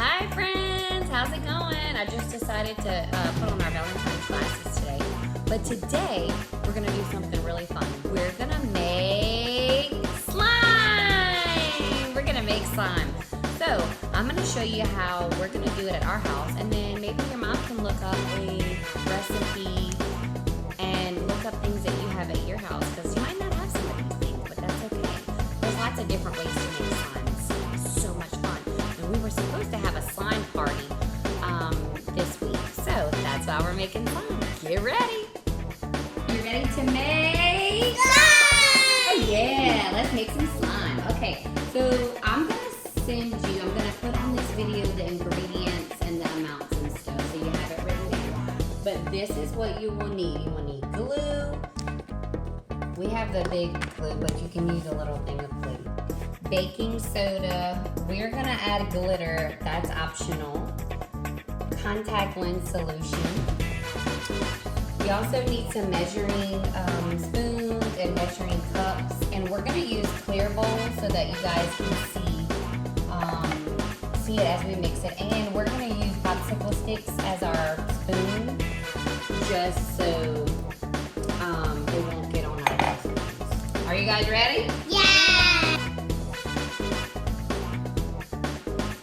Hi friends, how's it going? I just decided to put on our Valentine's glasses today. But today, we're gonna do something really fun. We're gonna make slime! We're gonna make slime. So, I'm gonna show you how we're gonna do it at our house, and then maybe your mom can look up a recipe and look up things that you have at your house, because you might not have some of these things, but that's okay. There's lots of different ways to make slime. It's so much fun. And we were supposed to have a slime party this week, so that's why we're making slime. Get ready. You ready to make slime? Oh yeah, let's make some slime. Okay, so I'm gonna put on this video the ingredients and the amounts and stuff, so you have it written down. But this is what you will need. You will need glue. We have the big glue, but you can use a little thing of glue. Baking soda. We're gonna add glitter. That's optional. Contact lens solution. We also need some measuring spoons and measuring cups, and we're gonna use clear bowls so that you guys can see it as we mix it. And we're gonna use popsicle sticks as our spoon, just so it won't get on our spoons. Are you guys ready? Yeah!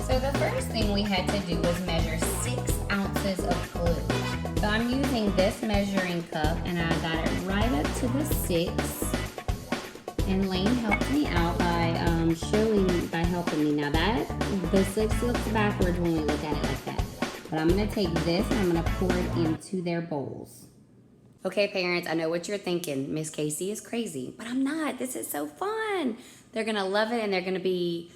So the first thing we had to do was measure 6 ounces of glue. So I'm using this measuring cup, and I got it right up to the 6. And Lane helped me out by helping me. Now the 6 looks backwards when we look at it like that. But I'm gonna take this and I'm gonna pour it into their bowls. Okay, parents, I know what you're thinking. Miss Kacy is crazy, but I'm not. This is so fun. They're gonna love it, and they're gonna be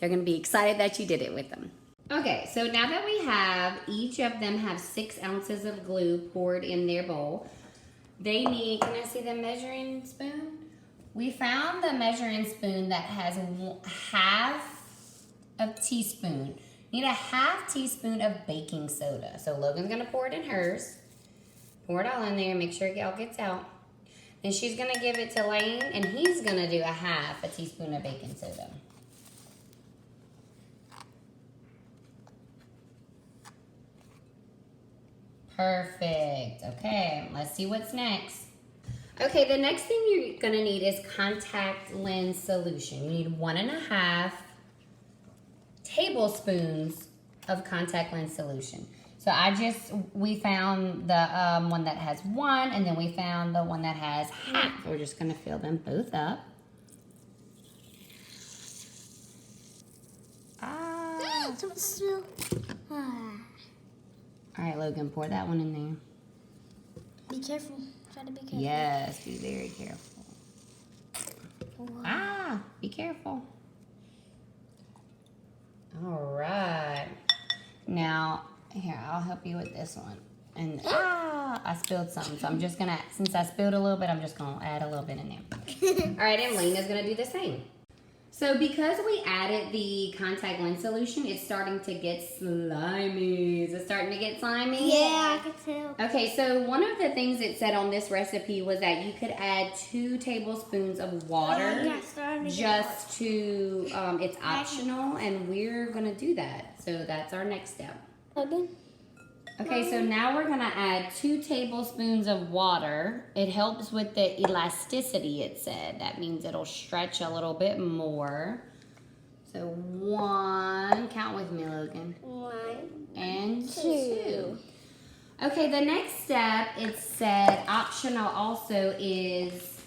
excited that you did it with them. Okay, so now that we have, each of them have 6 ounces of glue poured in their bowl. They need, can I see the measuring spoon? We found the measuring spoon that has half a teaspoon. Need a half teaspoon of baking soda. So Logan's gonna pour it in hers. Pour it all in there, make sure it all gets out. Then she's gonna give it to Lane, and he's gonna do a half a teaspoon of baking soda. Perfect. Okay, let's see what's next. Okay, the next thing you're gonna need is contact lens solution. You need 1.5 tablespoons of contact lens solution. So we found the one that has 1, and then we found the one that has half. We're just gonna fill them both up. All right, Logan, pour that one in there. Be careful. Try to be careful. Yes, be very careful. Wow. Be careful. All right. Now, here, I'll help you with this one. And I spilled something, so I'm just gonna, since I spilled a little bit, I'm just gonna add a little bit in there. All right, and Lena's gonna do the same. So because we added the contact lens solution, it's starting to get slimy. Is it starting to get slimy? Yeah, I can tell. Okay, so one of the things it said on this recipe was that you could add 2 tablespoons of water just to, it's optional, and we're gonna do that. So that's our next step. Okay, so now we're gonna add 2 tablespoons of water. It helps with the elasticity, it said. That means it'll stretch a little bit more. So 1, count with me, Logan. 1 and 2. Okay, the next step, it said optional also is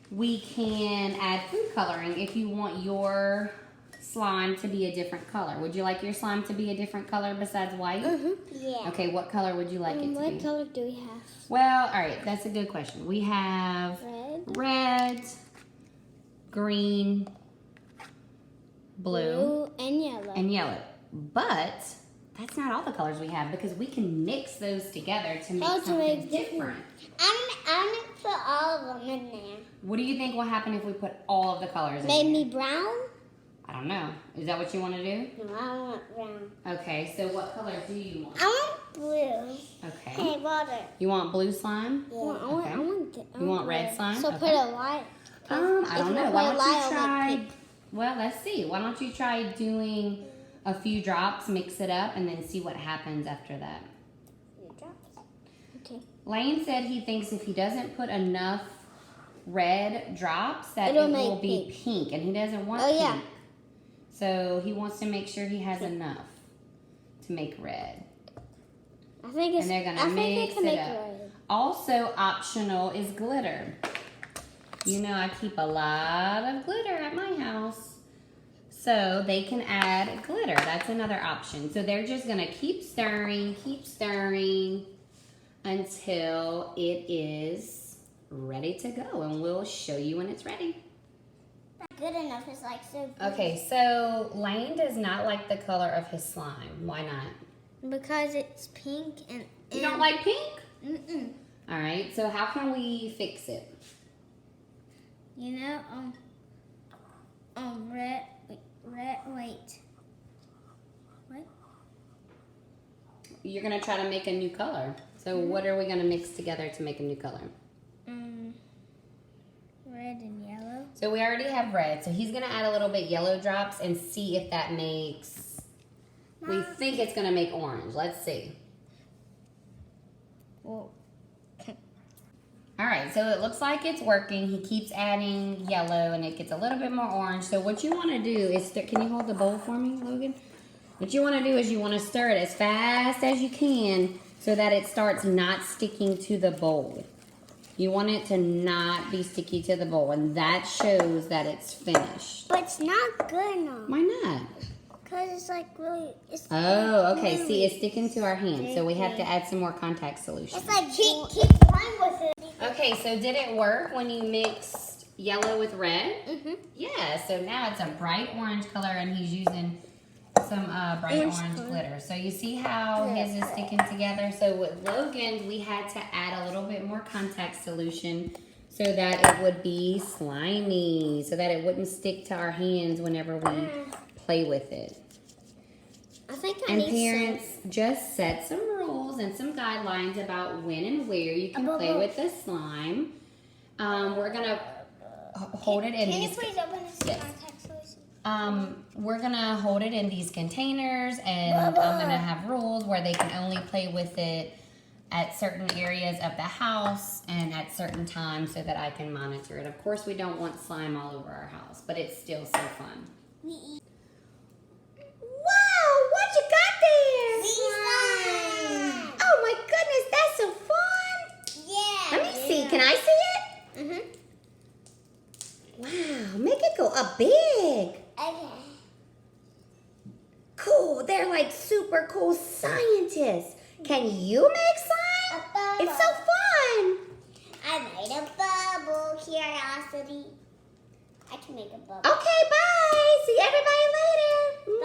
we can add food coloring if you want your slime to be a different color. Would you like your slime to be a different color besides white? Yeah. Okay, what color would you like it to be? What color do we have? Well, all right, that's a good question. We have red, green, blue, and yellow. But that's not all the colors we have, because we can mix those together to make something different. I'm going to put all of them in there. What do you think will happen if we put all of the colors in Maybe there? brown? I don't know. Is that what you want to do? No, I want brown. Okay, so what color do you want? I want blue. Okay. Hey, water. You want blue slime? Yeah. Okay. I want You want red blue. slime? So Okay. put a light. I don't know. Why don't you try? Pink. Well, let's see. Why don't you try doing a few drops, mix it up, and then see what happens after that. A few drops. Okay. Lane said he thinks if he doesn't put enough red drops that It'll it will make be pink, and he doesn't want Oh, yeah. pink. So he wants to make sure he has enough to make red. I think it's. And they're gonna I think mix it can it make up. red. Also optional is glitter. You know I keep a lot of glitter at my house. So they can add glitter. That's another option. So they're just gonna keep stirring until it is ready to go. And we'll show you when it's ready. Not good enough. It's like so good. Okay, so Lane does not like the color of his slime. Why not? Because it's pink and. You don't like pink? Mm-mm. All right, so how can we fix it? You know, red, wait. What? You're gonna try to make a new color. So what are we gonna mix together to make a new color? Red and yellow. So we already have red, so he's gonna add a little bit yellow drops and see if that makes, we think it's gonna make orange. Let's see. Well. All right, so it looks like it's working. He keeps adding yellow and it gets a little bit more orange. So what you wanna do is, can you hold the bowl for me, Logan? What you wanna do is you wanna stir it as fast as you can so that it starts not sticking to the bowl. You want it to not be sticky to the bowl, and that shows that it's finished. But it's not good enough. Why not? Because it's like really. It's Oh, okay. really See, it's sticking to our hands, so we have to sticky. add some more contact solution. It's like keep playing with it. Okay, so did it work when you mixed yellow with red? Mhm. Yeah, so now it's a bright orange color, and he's using some bright Orange orange color. glitter. So you see how his is sticking together? So with Logan, we had to add a little bit more contact solution so that it would be slimy, so that it wouldn't stick to our hands whenever we play with it. I think I And need parents, just set some rules and some guidelines about when and where you can play with the slime. We're gonna hold it in Can you these. please open this Yes. contact solution? We're gonna hold it in these containers, and I'm gonna have rules where they can only play with it at certain areas of the house and at certain times so that I can monitor it. Of course, we don't want slime all over our house, but it's still so fun. Wow, what you got there? Slime. Oh my goodness, that's so fun. Yeah. Let me see, can I see it? Wow, make it go up big. Okay. Cool, they're like super cool scientists. Can you make slime? A bubble. It's so fun. I made a bubble. Curiosity. I can make a bubble. Okay, bye. See everybody later.